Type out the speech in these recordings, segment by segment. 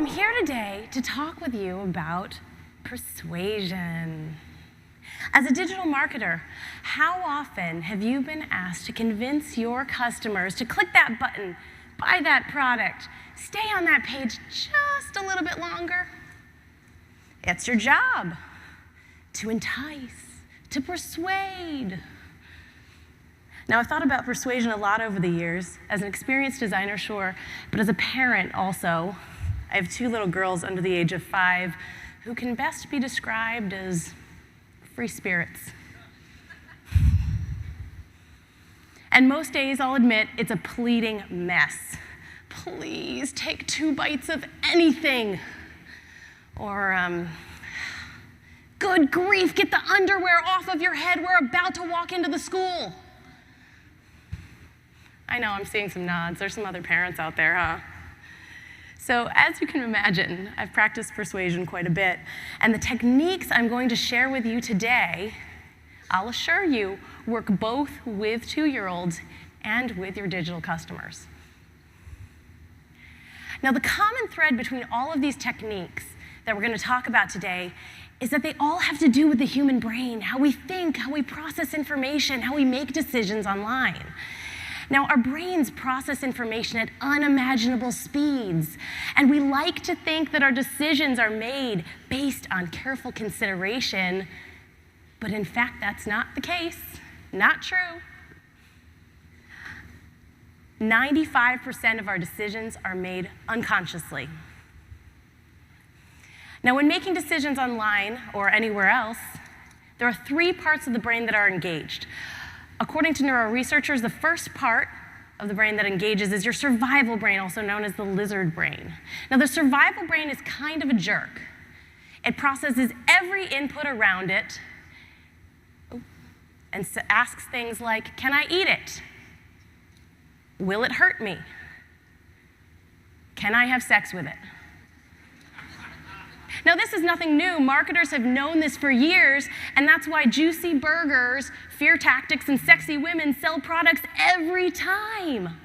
I'm here today to talk with you about persuasion. As a digital marketer, how often have you been asked to convince your customers to click that button, buy that product, stay on that page just a little bit longer? It's your job to entice, to persuade. Now, I've thought about persuasion a lot over the years. As an experienced designer, sure, but as a parent also. I have 2 little girls under the age of 5 who can best be described as free spirits. And most days, I'll admit, it's a pleading mess. Please take 2 bites of anything. Or, good grief, get the underwear off of your head. We're about to walk into the school. I know, I'm seeing some nods. There's some other parents out there, huh? So as you can imagine, I've practiced persuasion quite a bit, and the techniques I'm going to share with you today, I'll assure you, work both with 2-year-olds and with your digital customers. Now, the common thread between all of these techniques that we're going to talk about today is that they all have to do with the human brain, how we think, how we process information, how we make decisions online. Now, our brains process information at unimaginable speeds, and we like to think that our decisions are made based on careful consideration, but in fact, that's not the case. Not true. 95% of our decisions are made unconsciously. Now, when making decisions online or anywhere else, there are 3 parts of the brain that are engaged. According to neuroresearchers, the first part of the brain that engages is your survival brain, also known as the lizard brain. Now, the survival brain is kind of a jerk. It processes every input around it and asks things like, can I eat it? Will it hurt me? Can I have sex with it? Now, this is nothing new. Marketers have known this for years, and that's why juicy burgers, fear tactics, and sexy women sell products every time.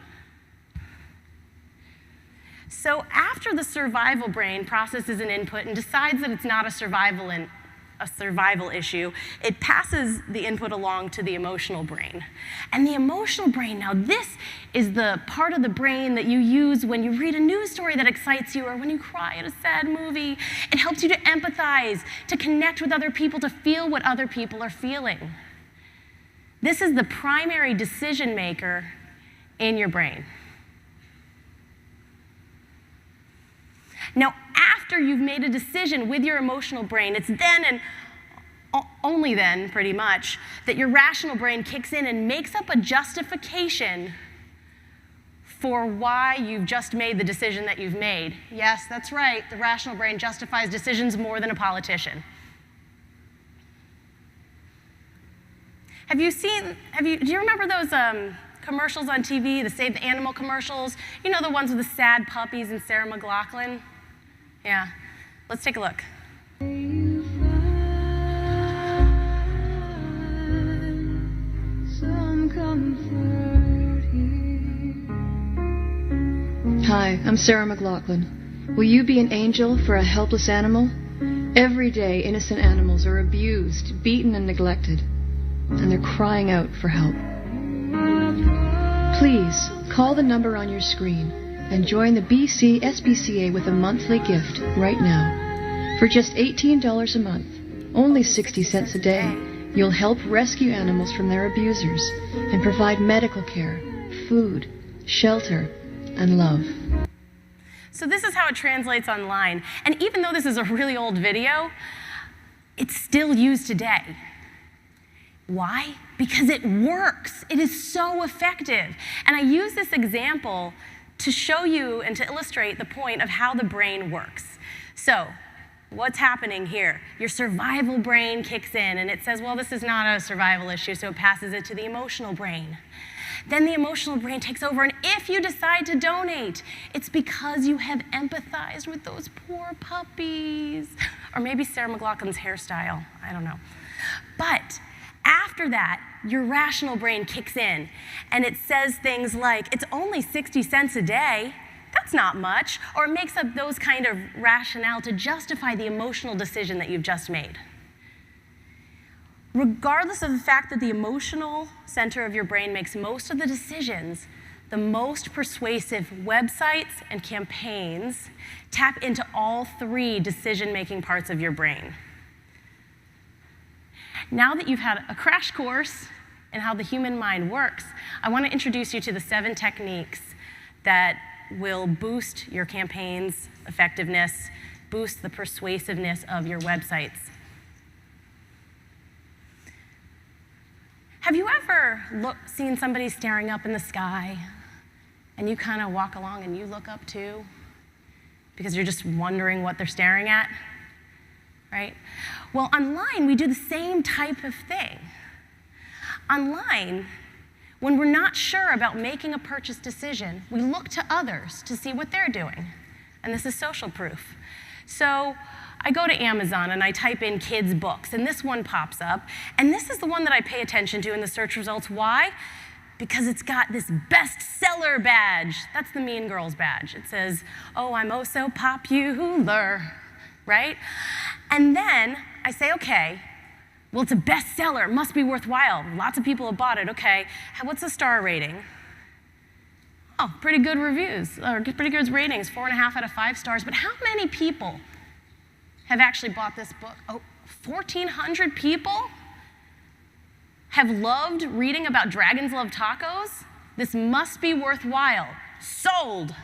So after the survival brain processes an input and decides that it's not a survival issue, it passes the input along to the emotional brain. And the emotional brain, now this is the part of the brain that you use when you read a news story that excites you or when you cry at a sad movie. It helps you to empathize, to connect with other people, to feel what other people are feeling. This is the primary decision maker in your brain. Now, after you've made a decision with your emotional brain, it's then and only then, pretty much, that your rational brain kicks in and makes up a justification for why you've just made the decision that you've made. Yes, that's right. The rational brain justifies decisions more than a politician. Do you remember those commercials on TV, the Save the Animal commercials? You know, the ones with the sad puppies and Sarah McLachlan? Yeah, let's take a look. Hi, I'm Sarah McLachlan. Will you be an angel for a helpless animal? Every day, innocent animals are abused, beaten, and neglected, and they're crying out for help. Please, call the number on your screen and join the BC SPCA with a monthly gift right now. For just $18 a month, only 60 cents a day, you'll help rescue animals from their abusers and provide medical care, food, shelter, and love. So this is how it translates online. And even though this is a really old video, it's still used today. Why? Because it works. It is so effective. And I use this example to show you and to illustrate the point of how the brain works. So what's happening here? Your survival brain kicks in and it says, well, this is not a survival issue, so it passes it to the emotional brain. Then the emotional brain takes over, and if you decide to donate, it's because you have empathized with those poor puppies. Or maybe Sarah McLachlan's hairstyle, I don't know. But after that, your rational brain kicks in, and it says things like, it's only 60 cents a day. that's not much, or it makes up those kind of rationale to justify the emotional decision that you've just made. Regardless of the fact that the emotional center of your brain makes most of the decisions, the most persuasive websites and campaigns tap into all three decision-making parts of your brain. Now that you've had a crash course in how the human mind works, I want to introduce you to the 7 techniques that will boost your campaign's effectiveness, boost the persuasiveness of your websites. Have you ever seen somebody staring up in the sky, and you kind of walk along and you look up too, because you're just wondering what they're staring at, right? Well, online, we do the same type of thing. Online, when we're not sure about making a purchase decision, we look to others to see what they're doing, and this is social proof. So I go to Amazon and I type in kids' books, and this one pops up, and this is the one that I pay attention to in the search results. Why? Because it's got this bestseller badge. That's the Mean Girls badge. It says, "Oh, I'm oh so popular," right? And then I say, okay, well, it's a bestseller, it must be worthwhile. Lots of people have bought it, okay. What's the star rating? Oh, pretty good reviews, or pretty good ratings, 4.5 out of 5 stars. But how many people have actually bought this book? Oh, 1,400 people have loved reading about dragons love tacos? This must be worthwhile. Sold.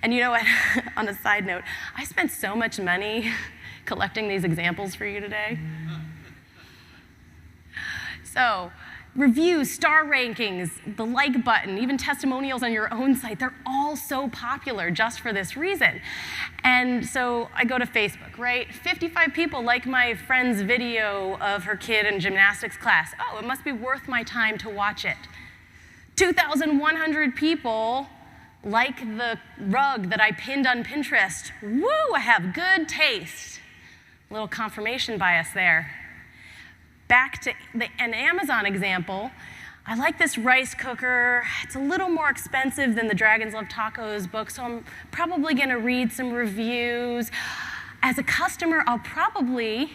And you know what, on a side note, I spent so much money collecting these examples for you today. So, reviews, star rankings, the like button, even testimonials on your own site, they're all so popular just for this reason. And so I go to Facebook, right? 55 people like my friend's video of her kid in gymnastics class. Oh, it must be worth my time to watch it. 2,100 people like the rug that I pinned on Pinterest. Woo, I have good taste. A little confirmation bias there. Back to an Amazon example, I like this rice cooker. It's a little more expensive than the Dragons Love Tacos book, so I'm probably gonna read some reviews. As a customer, I'll probably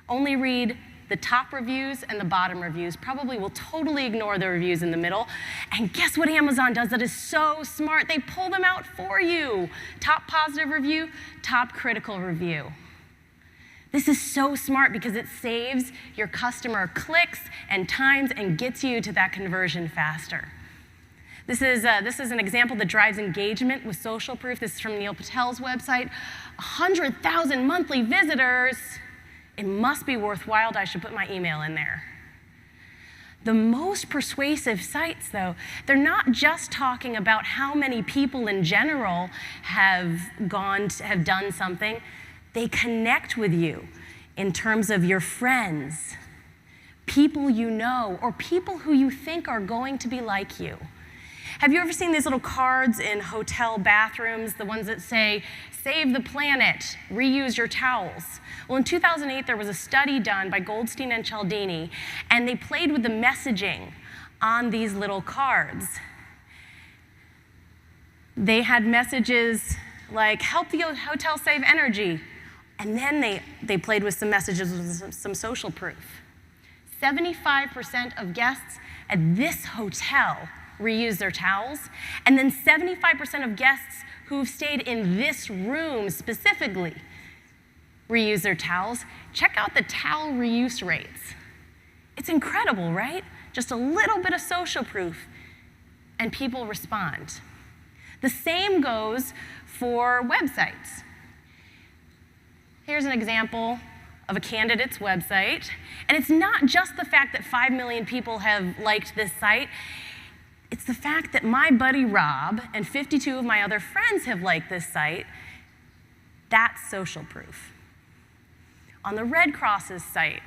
only read the top reviews and the bottom reviews. Probably will totally ignore the reviews in the middle. And guess what Amazon does that is so smart? They pull them out for you. Top positive review, top critical review. This is so smart because it saves your customer clicks and times and gets you to that conversion faster. This is an example that drives engagement with social proof. This is from Neil Patel's website. 100,000 monthly visitors. It must be worthwhile. I should put my email in there. The most persuasive sites, though, they're not just talking about how many people in general have done something. They connect with you in terms of your friends, people you know, or people who you think are going to be like you. Have you ever seen these little cards in hotel bathrooms, the ones that say, "Save the planet, reuse your towels"? Well, in 2008, there was a study done by Goldstein and Cialdini, and they played with the messaging on these little cards. They had messages like, "Help the hotel save energy." And then they played with some messages with some social proof. 75% of guests at this hotel reuse their towels, and then 75% of guests who've stayed in this room specifically reuse their towels. Check out the towel reuse rates. It's incredible, right? Just a little bit of social proof, and people respond. The same goes for websites. Here's an example of a candidate's website. And it's not just the fact that 5 million people have liked this site. It's the fact that my buddy Rob and 52 of my other friends have liked this site. That's social proof. On the Red Cross's site,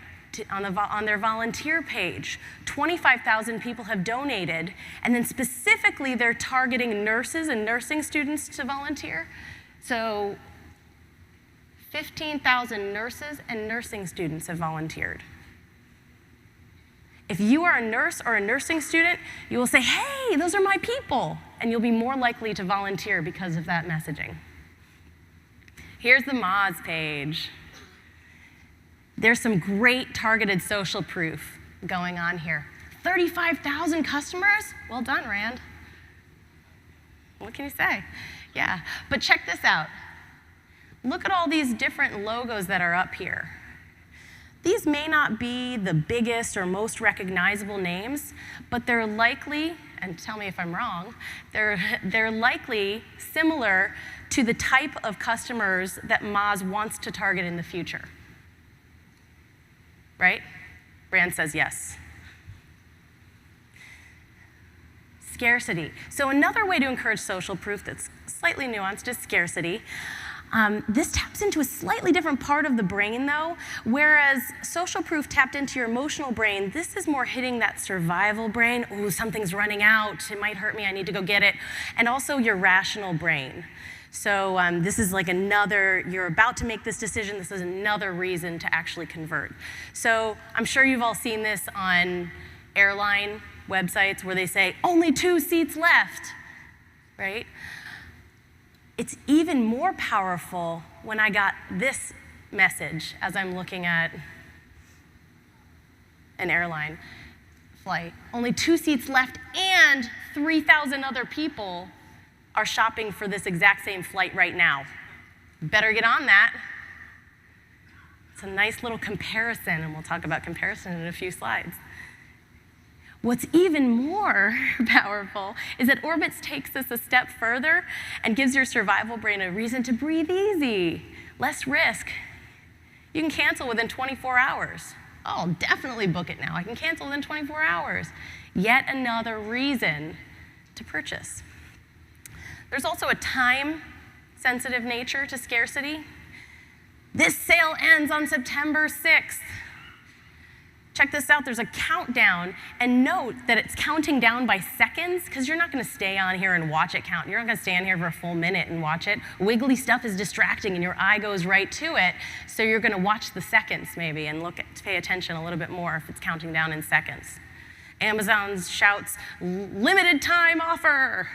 on their volunteer page, 25,000 people have donated. And then specifically, they're targeting nurses and nursing students to volunteer. So 15,000 nurses and nursing students have volunteered. If you are a nurse or a nursing student, you will say, "Hey, those are my people." and you'll be more likely to volunteer because of that messaging. Here's the Moz page. There's some great targeted social proof going on here. 35,000 customers? Well done, Rand. What can you say? Yeah, but check this out. Look at all these different logos that are up here. These may not be the biggest or most recognizable names, but they're likely, and tell me if I'm wrong, they're likely similar to the type of customers that Moz wants to target in the future. Right? Rand says yes. Scarcity. So another way to encourage social proof that's slightly nuanced is scarcity. This taps into a slightly different part of the brain, though. Whereas social proof tapped into your emotional brain, this is more hitting that survival brain. Ooh, something's running out. It might hurt me. I need to go get it. And also your rational brain. So this is like another, you're about to make this decision. This is another reason to actually convert. So I'm sure you've all seen this on airline websites where they say, only 2 seats left, right? It's even more powerful when I got this message as I'm looking at an airline flight. Only 2 seats left, and 3,000 other people are shopping for this exact same flight right now. Better get on that. It's a nice little comparison, and we'll talk about comparison in a few slides. What's even more powerful is that Orbitz takes this a step further and gives your survival brain a reason to breathe easy, less risk. You can cancel within 24 hours. Oh, I'll definitely book it now. I can cancel within 24 hours. Yet another reason to purchase. There's also a time-sensitive nature to scarcity. This sale ends on September 6th. Check this out, there's a countdown, and note that it's counting down by seconds, because you're not gonna stay on here and watch it count. You're not gonna stay on here for a full minute and watch it. Wiggly stuff is distracting, and your eye goes right to it, so you're gonna watch the seconds maybe and pay attention a little bit more if it's counting down in seconds. Amazon shouts, limited time offer.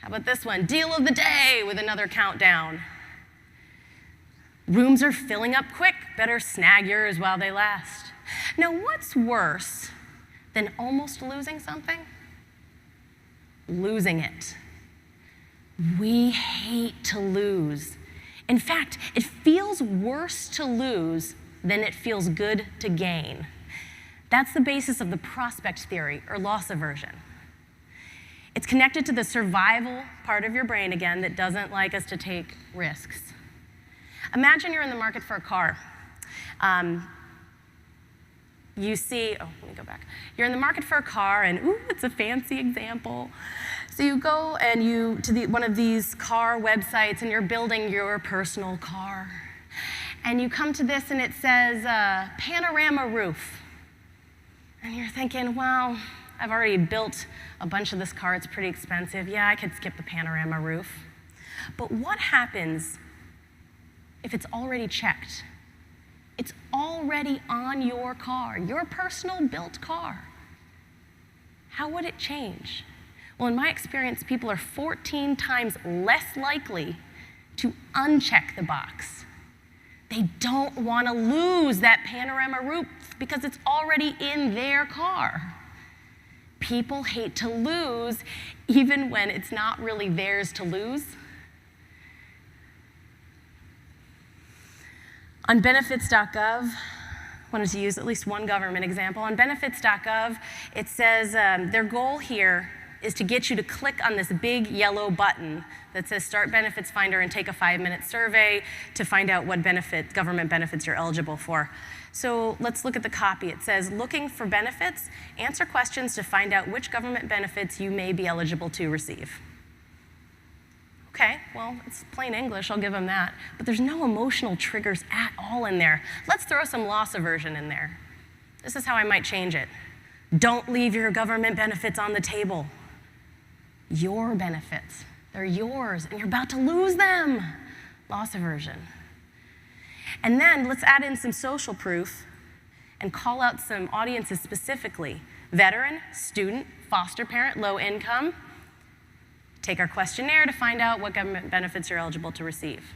How about this one? Deal of the day with another countdown. Rooms are filling up quick. Better snag yours while they last. Now, what's worse than almost losing something? Losing it. We hate to lose. In fact, it feels worse to lose than it feels good to gain. That's the basis of the prospect theory, or loss aversion. It's connected to the survival part of your brain, again, that doesn't like us to take risks. Imagine you're in the market for a car. You see, oh, let me go back. You're in the market for a car, and ooh, it's a fancy example. So you go and to one of these car websites, and you're building your personal car. And you come to this, and it says panorama roof. And you're thinking, well, I've already built a bunch of this car. It's pretty expensive. Yeah, I could skip the panorama roof. But what happens if it's already checked? It's already on your car, your personal built car. How would it change? Well, in my experience, people are 14 times less likely to uncheck the box. They don't want to lose that panorama roof because it's already in their car. People hate to lose even when it's not really theirs to lose. On benefits.gov, wanted to use at least one government example. On benefits.gov, it says their goal here is to get you to click on this big yellow button that says Start Benefits Finder and take a 5-minute survey to find out what government benefits you're eligible for. So let's look at the copy. It says, looking for benefits, answer questions to find out which government benefits you may be eligible to receive. Okay, well, it's plain English, I'll give them that. But there's no emotional triggers at all in there. Let's throw some loss aversion in there. This is how I might change it. Don't leave your government benefits on the table. Your benefits, they're yours, and you're about to lose them. Loss aversion. And then let's add in some social proof and call out some audiences specifically. Veteran, student, foster parent, low income. Take our questionnaire to find out what government benefits you're eligible to receive.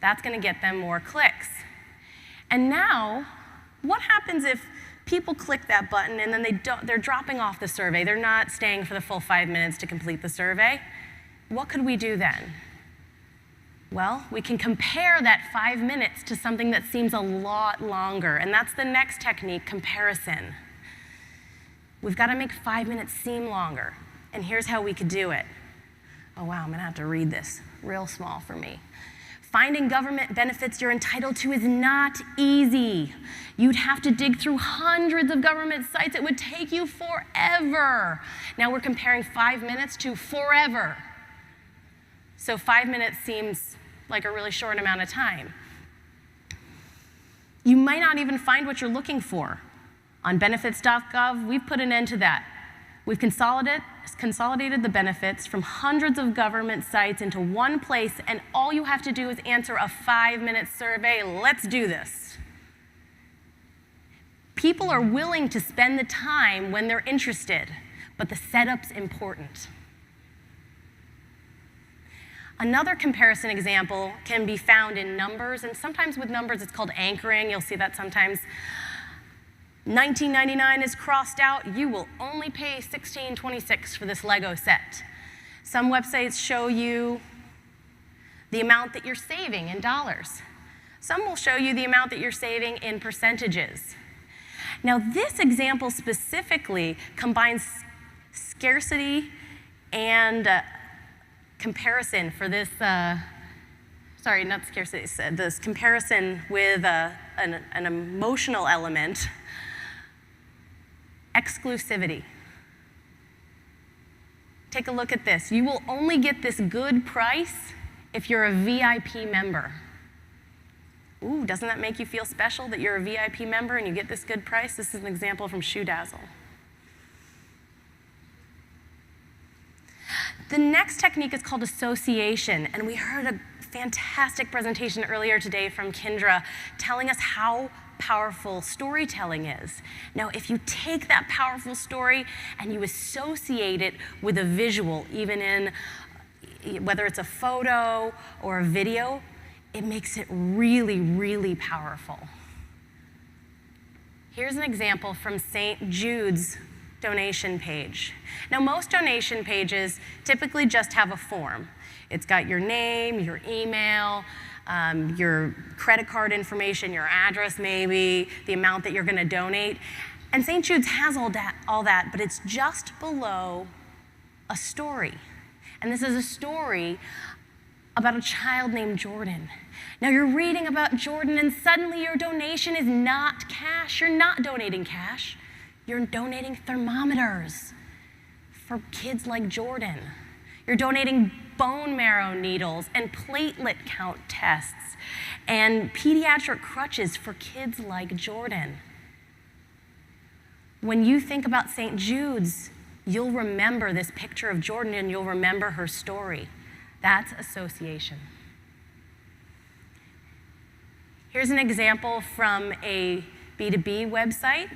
That's going to get them more clicks. And now, what happens if people click that button and then they're dropping off the survey? They're not staying for the full 5 minutes to complete the survey. What could we do then? Well, we can compare that 5 minutes to something that seems a lot longer, and that's the next technique, comparison. We've got to make 5 minutes seem longer, and here's how we could do it. Oh wow, I'm going to have to read this real small for me. Finding government benefits you're entitled to is not easy. You'd have to dig through hundreds of government sites. It would take you forever. Now we're comparing 5 minutes to forever. So 5 minutes seems like a really short amount of time. You might not even find what you're looking for. On benefits.gov, we've put an end to that. We've consolidated the benefits from hundreds of government sites into one place, and all you have to do is answer a 5-minute survey. Let's do this. People are willing to spend the time when they're interested, but the setup's important. Another comparison example can be found in numbers, and sometimes with numbers it's called anchoring. You'll see that sometimes. $19.99 is crossed out. You will only pay $16.26 for this Lego set. Some websites show you the amount that you're saving in dollars. Some will show you the amount that you're saving in percentages. Now, this example specifically combines scarcity and comparison for this, sorry, not scarcity, this comparison with an emotional element, exclusivity. Take a look at this. You will only get this good price if you're a VIP member. Ooh, doesn't that make you feel special that you're a VIP member and you get this good price? This is an example from ShoeDazzle. The next technique is called association, and we heard a fantastic presentation earlier today from Kendra telling us how powerful storytelling is. Now, if you take that powerful story and you associate it with a visual, even in whether it's a photo or a video, it makes it really, really powerful. Here's an example from St. Jude's donation page. Now, most donation pages typically just have a form. It's got your name, your email, your credit card information, your address maybe, the amount that you're going to donate. And St. Jude's has all that, but it's just below a story. And this is a story about a child named Jordan. Now you're reading about Jordan and suddenly your donation is not cash. You're not donating cash. You're donating thermometers for kids like Jordan. You're donating bone marrow needles and platelet count tests and pediatric crutches for kids like Jordan. When you think about St. Jude's, you'll remember this picture of Jordan and you'll remember her story. That's association. Here's an example from a B2B website.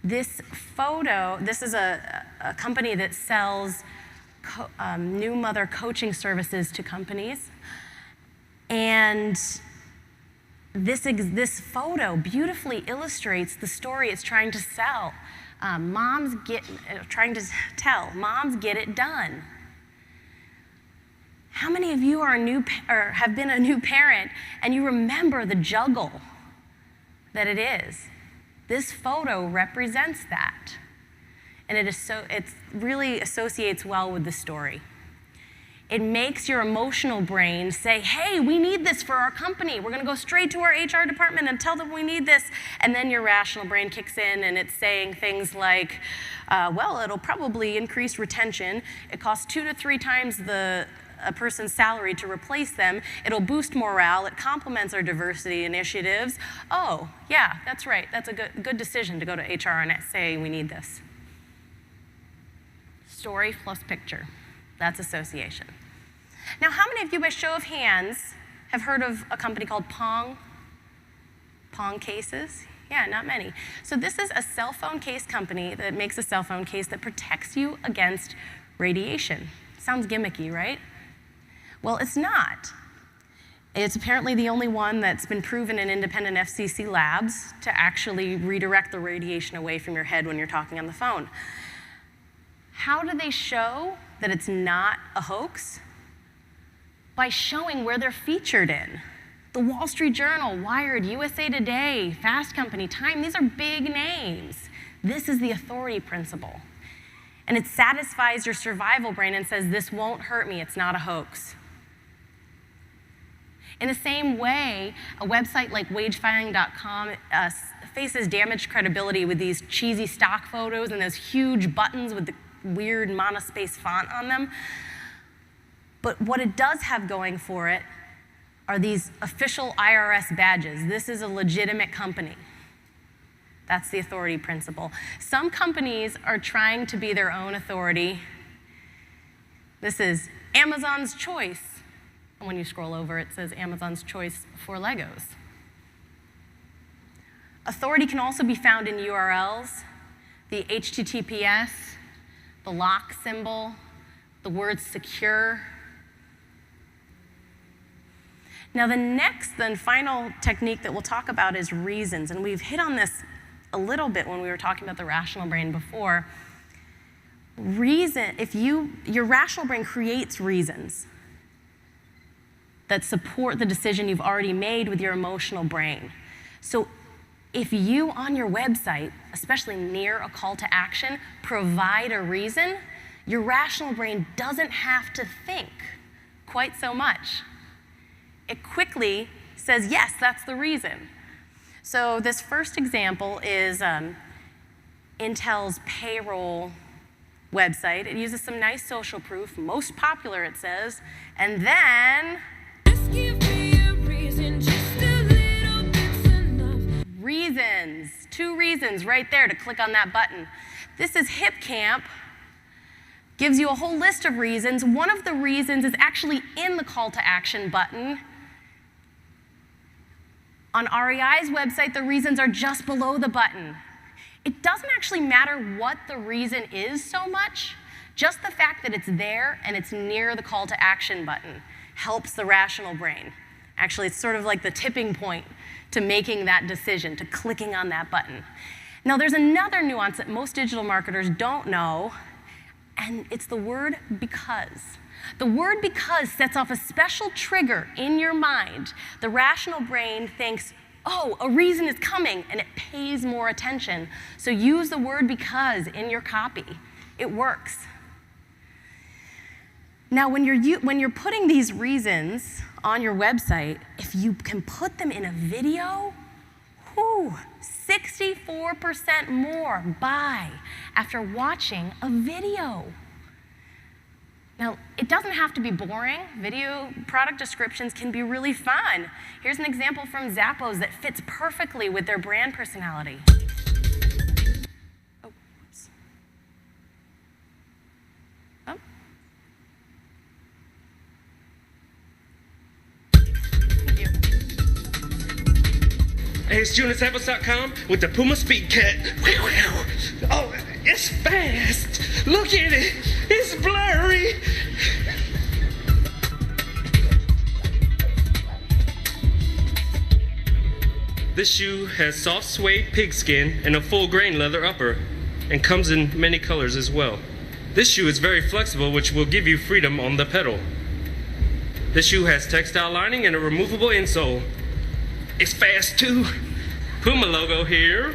This photo, this is a company that sells new mother coaching services to companies. And this photo beautifully illustrates the story it's trying to sell. Moms get it done. How many of you are have been a new parent and you remember the juggle that it is? This photo represents that. And it really associates well with the story. It makes your emotional brain say, hey, we need this for our company. We're going to go straight to our HR department and tell them we need this. And then your rational brain kicks in and it's saying things like, well, it'll probably increase retention. It costs 2 to 3 times a person's salary to replace them. It'll boost morale. It complements our diversity initiatives. Oh, yeah, that's right. That's a good decision to go to HR and say we need this. Story plus picture. That's association. Now, how many of you, by show of hands, have heard of a company called Pong? Pong cases? Yeah, not many. So this is a cell phone case company that makes a cell phone case that protects you against radiation. Sounds gimmicky, right? Well, it's not. It's apparently the only one that's been proven in independent FCC labs to actually redirect the radiation away from your head when you're talking on the phone. How do they show that it's not a hoax? By showing where they're featured in. The Wall Street Journal, Wired, USA Today, Fast Company, Time, these are big names. This is the authority principle. And it satisfies your survival brain and says, this won't hurt me, it's not a hoax. In the same way, a website like wagefiling.com faces damaged credibility with these cheesy stock photos and those huge buttons with the weird monospace font on them. But what it does have going for it are these official IRS badges. This is a legitimate company. That's the authority principle. Some companies are trying to be their own authority. This is Amazon's choice. And when you scroll over, it says Amazon's choice for Legos. Authority can also be found in URLs, the HTTPS, the lock symbol, the word secure. Now the next and final technique that we'll talk about is reasons, and we've hit on this a little bit when we were talking about the rational brain before. Your rational brain creates reasons that support the decision you've already made with your emotional brain. So if you on your website, especially near a call to action, provide a reason, your rational brain doesn't have to think quite so much. It quickly says, yes, that's the reason. So this first example is Intel's payroll website. It uses some nice social proof, most popular it says, and then just give me a reason, just a little bit's enough. Reasons, 2 reasons right there to click on that button. This is HipCamp. Gives you a whole list of reasons. One of the reasons is actually in the call to action button. On REI's website, the reasons are just below the button. It doesn't actually matter what the reason is so much, just the fact that it's there and it's near the call to action button helps the rational brain. Actually, it's sort of like the tipping point to making that decision, to clicking on that button. Now, there's another nuance that most digital marketers don't know, and it's the word because. The word because sets off a special trigger in your mind. The rational brain thinks, oh, a reason is coming, and it pays more attention. So use the word because in your copy. It works. Now, when you're putting these reasons on your website, if you can put them in a video, 64% more buy after watching a video. Now, it doesn't have to be boring. Video product descriptions can be really fun. Here's an example from Zappos that fits perfectly with their brand personality. Oh, oops. Oh. Thank you. Hey, it's JunasApples.com with the Puma Speed Cat. Oh, it's fast. Look at it. It's blurry. This shoe has soft suede pigskin and a full grain leather upper, and comes in many colors as well. This shoe is very flexible, which will give you freedom on the pedal. This shoe has textile lining and a removable insole. It's fast too. Puma logo here.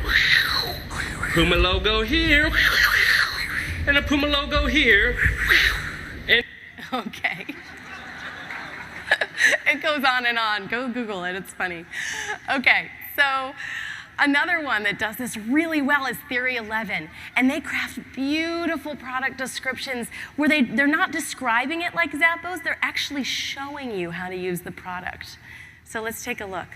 Puma logo here. And a Puma logo here. And Okay. It goes on and on. Go Google it. It's funny. Okay, so another one that does this really well is Theory 11. And they craft beautiful product descriptions where they're not describing it like Zappos. They're actually showing you how to use the product. So let's take a look.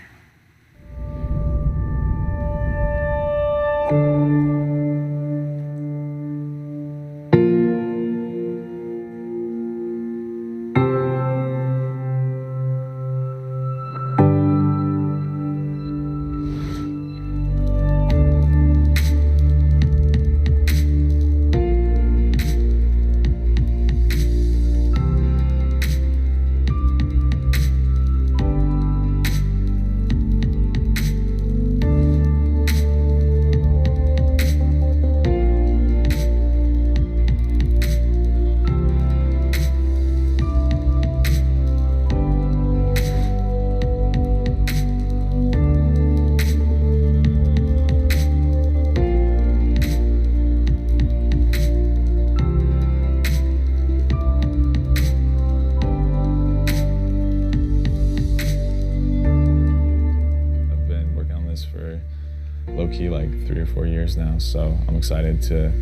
low-key like 3 or 4 years now, so I'm excited to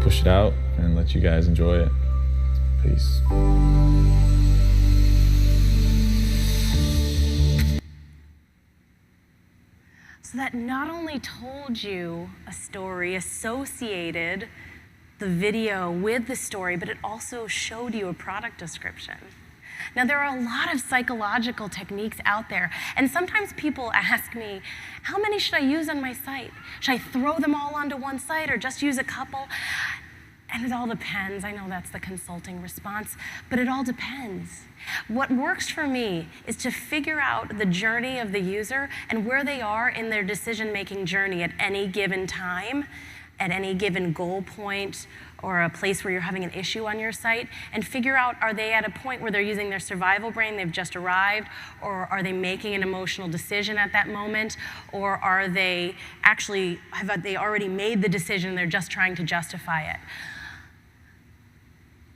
push it out and let you guys enjoy it. Peace. So that not only told you a story, associated the video with the story, but it also showed you a product description. Now, there are a lot of psychological techniques out there, and sometimes people ask me, how many should I use on my site? Should I throw them all onto one site or just use a couple? And it all depends. I know that's the consulting response, but it all depends. What works for me is to figure out the journey of the user and where they are in their decision-making journey at any given time, at any given goal point, or a place where you're having an issue on your site, and figure out, are they at a point where they're using their survival brain, they've just arrived, or are they making an emotional decision at that moment, or are they actually, have they already made the decision and they're just trying to justify it?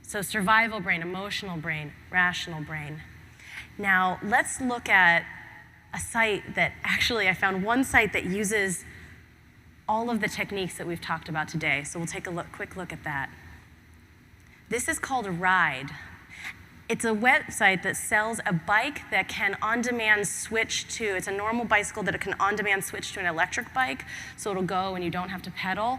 So survival brain, emotional brain, rational brain. Now, let's look at a site that, actually, I found one site that uses all of the techniques that we've talked about today. So we'll take a quick look at that. This is called Ride. It's a website that sells a bike that can on-demand switch to, it's a normal bicycle that it can on-demand switch to an electric bike, so it'll go and you don't have to pedal.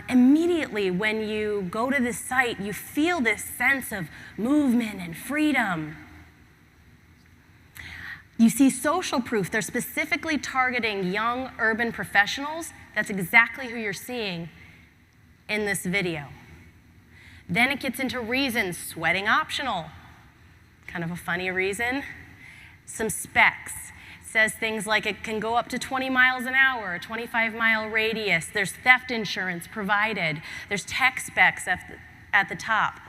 Immediately when you go to this site, you feel this sense of movement and freedom. You see social proof. They're specifically targeting young urban professionals. That's exactly who you're seeing in this video. Then it gets into reasons. Sweating optional. Kind of a funny reason. Some specs. It says things like it can go up to 20 miles an hour, a 25-mile radius. There's theft insurance provided. There's tech specs at the top.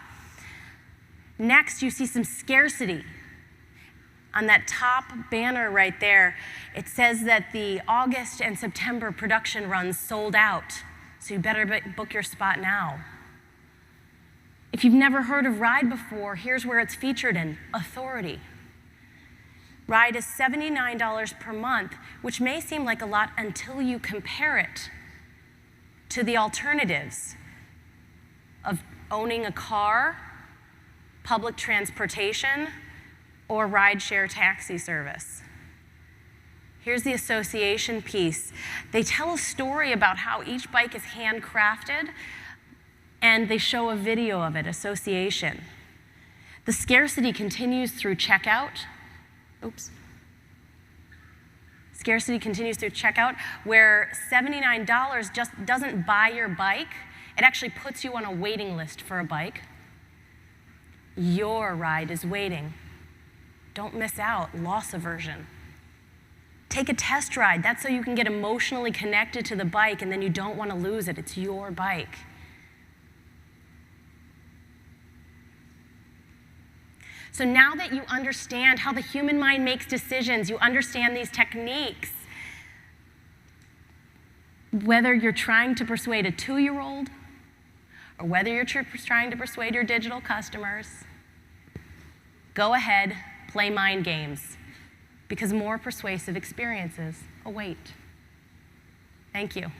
Next, you see some scarcity. On that top banner right there, it says that the August and September production runs sold out, so you better book your spot now. If you've never heard of Ride before, here's where it's featured in: Authority. Ride is $79 per month, which may seem like a lot until you compare it to the alternatives of owning a car, public transportation, or rideshare taxi service. Here's the association piece. They tell a story about how each bike is handcrafted, and they show a video of it, association. The scarcity continues through checkout. Oops. Scarcity continues through checkout, where $79 just doesn't buy your bike. It actually puts you on a waiting list for a bike. Your ride is waiting. Don't miss out, loss aversion. Take a test ride. That's so you can get emotionally connected to the bike and then you don't want to lose it. It's your bike. So now that you understand how the human mind makes decisions, you understand these techniques, whether you're trying to persuade a 2-year-old or whether you're trying to persuade your digital customers, go ahead, play mind games, because more persuasive experiences await. Thank you.